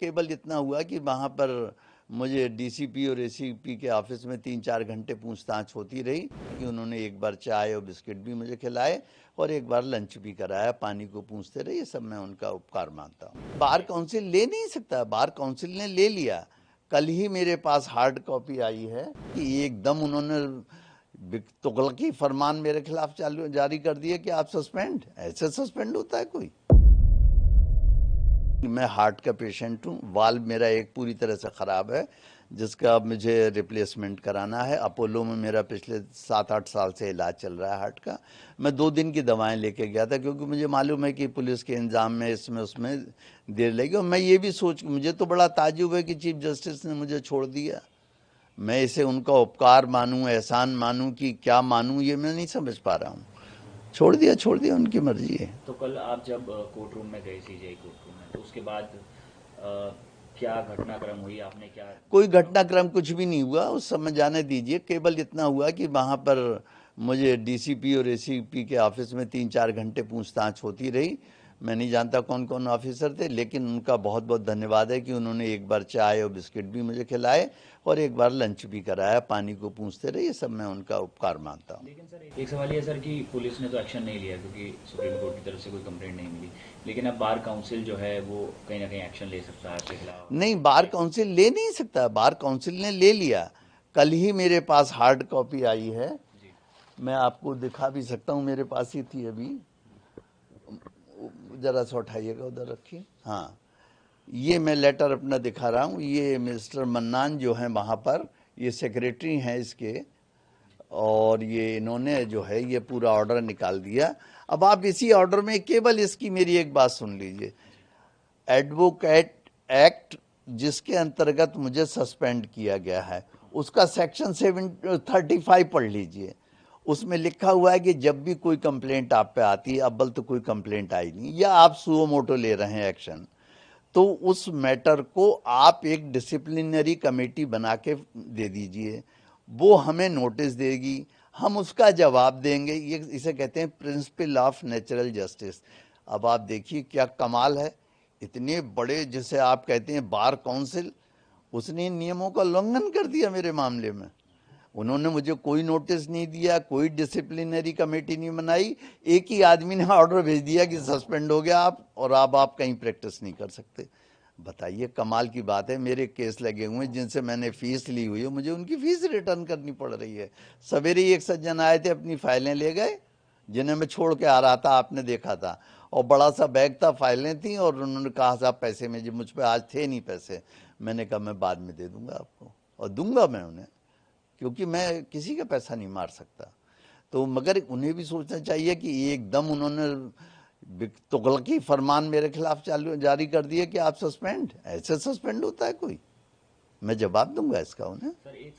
केवल इतना हुआ कि वहाँ पर मुझे डीसीपी और एसीपी के ऑफिस में 3-4 घंटे पूछताछ होती रही कि उन्होंने एक बार चाय और बिस्किट भी मुझे खिलाए और एक बार लंच भी कराया, पानी को पूछते रहे। ये सब मैं उनका उपकार मानता हूँ। बार काउंसिल ले नहीं सकता, बार काउंसिल ने ले लिया। कल ही मेरे पास हार्ड कॉपी आई है कि एकदम उन्होंने तुगलकी फरमान मेरे खिलाफ जारी कर दिया कि आप सस्पेंड। ऐसे सस्पेंड होता है कोई? मैं हार्ट का पेशेंट हूँ, वाल्व मेरा एक पूरी तरह से ख़राब है जिसका अब मुझे रिप्लेसमेंट कराना है। अपोलो में मेरा पिछले 7-8 साल से इलाज चल रहा है हार्ट का। मैं 2 दिन की दवाएं लेके गया था क्योंकि मुझे मालूम है कि पुलिस के इंतजाम में इसमें उसमें देर लगेगी। और मैं ये भी मुझे तो बड़ा ताज्जुब है कि चीफ जस्टिस ने मुझे छोड़ दिया। मैं इसे उनका उपकार मानूं, एहसान मानूं कि क्या मानूं, ये मैं नहीं समझ पा रहा हूँ। छोड़ दिया, उनकी मर्जी है। तो कल आप जब कोर्ट रूम में गए, सीजीआई कोर्ट रूम में, तो उसके बाद क्या घटनाक्रम हुई, आपने क्या? कोई घटनाक्रम कुछ भी नहीं हुआ, उस समय जाने दीजिए। केवल इतना हुआ कि वहाँ पर मुझे डीसीपी और एसीपी के ऑफिस में 3-4 घंटे पूछताछ होती रही। मैं नहीं जानता कौन कौन ऑफिसर थे, लेकिन उनका बहुत बहुत धन्यवाद है कि उन्होंने एक बार चाय और बिस्किट भी मुझे खिलाए और एक बार लंच भी कराया, पानी को पूछते रहे। ये सब मैं उनका उपकार मानता हूँ। लेकिन सर एक सवाल ये सर कि पुलिस ने तो एक्शन नहीं लिया क्योंकि सुप्रीम कोर्ट की तरफ से कोई कंप्लेंट नहीं मिली, लेकिन अब बार काउंसिल जो है वो कहीं ना कहीं एक्शन ले सकता है आपके खिलाफ। नहीं, बार काउंसिल ले नहीं सकता, बार काउंसिल ने ले लिया। कल ही मेरे पास हार्ड कॉपी आई है, जी। मैं आपको दिखा भी सकता हूँ, मेरे पास ही थी अभी। जरा सा उठाइएगा, उधर रखिए। हाँ, ये मैं लेटर अपना दिखा रहा हूँ। ये मिस्टर मन्नान जो हैं वहाँ पर, ये सेक्रेटरी हैं इसके, और ये इन्होंने जो है ये पूरा ऑर्डर निकाल दिया। अब आप इसी ऑर्डर में केवल इसकी मेरी एक बात सुन लीजिए। एडवोकेट एक्ट जिसके अंतर्गत मुझे सस्पेंड किया गया है, उसका सेक्शन 735 पढ़ लीजिए। उसमें लिखा हुआ है कि जब भी कोई कंप्लेंट आप पे आती है, अव्वल तो कोई कंप्लेंट आई नहीं, या आप सुओ मोटो ले रहे हैं एक्शन, तो उस मैटर को आप एक डिसिप्लिनरी कमेटी बना के दे दीजिए। वो हमें नोटिस देगी, हम उसका जवाब देंगे। ये इसे कहते हैं प्रिंसिपल ऑफ नेचुरल जस्टिस। अब आप देखिए क्या कमाल है। इतने बड़े, जिसे आप कहते हैं बार काउंसिल, उसने नियमों का उल्लंघन कर दिया मेरे मामले में। उन्होंने मुझे कोई नोटिस नहीं दिया, कोई डिसिप्लिनरी कमेटी नहीं बनाई। एक ही आदमी ने ऑर्डर भेज दिया कि सस्पेंड हो गया आप, और अब आप कहीं प्रैक्टिस नहीं कर सकते। बताइए, कमाल की बात है। मेरे केस लगे हुए हैं जिनसे मैंने फीस ली हुई है, मुझे उनकी फीस रिटर्न करनी पड़ रही है। सवेरे ही एक सज्जन आए थे, अपनी फाइलें ले गए, जिन्हें मैं छोड़ के आ रहा था, आपने देखा था। और बड़ा सा बैग था, फाइलें थी, और उन्होंने कहा साहब पैसे में, जो मुझ पर आज थे नहीं पैसे। मैंने कहा मैं बाद में दे दूंगा आपको, और दूंगा मैं उन्हें, क्योंकि मैं किसी का पैसा नहीं मार सकता। तो मगर उन्हें भी सोचना चाहिए कि एकदम उन्होंने तुगलकी फरमान मेरे खिलाफ जारी कर दिया कि आप सस्पेंड। ऐसे सस्पेंड होता है कोई? मैं जवाब दूंगा इसका उन्हें। सर एक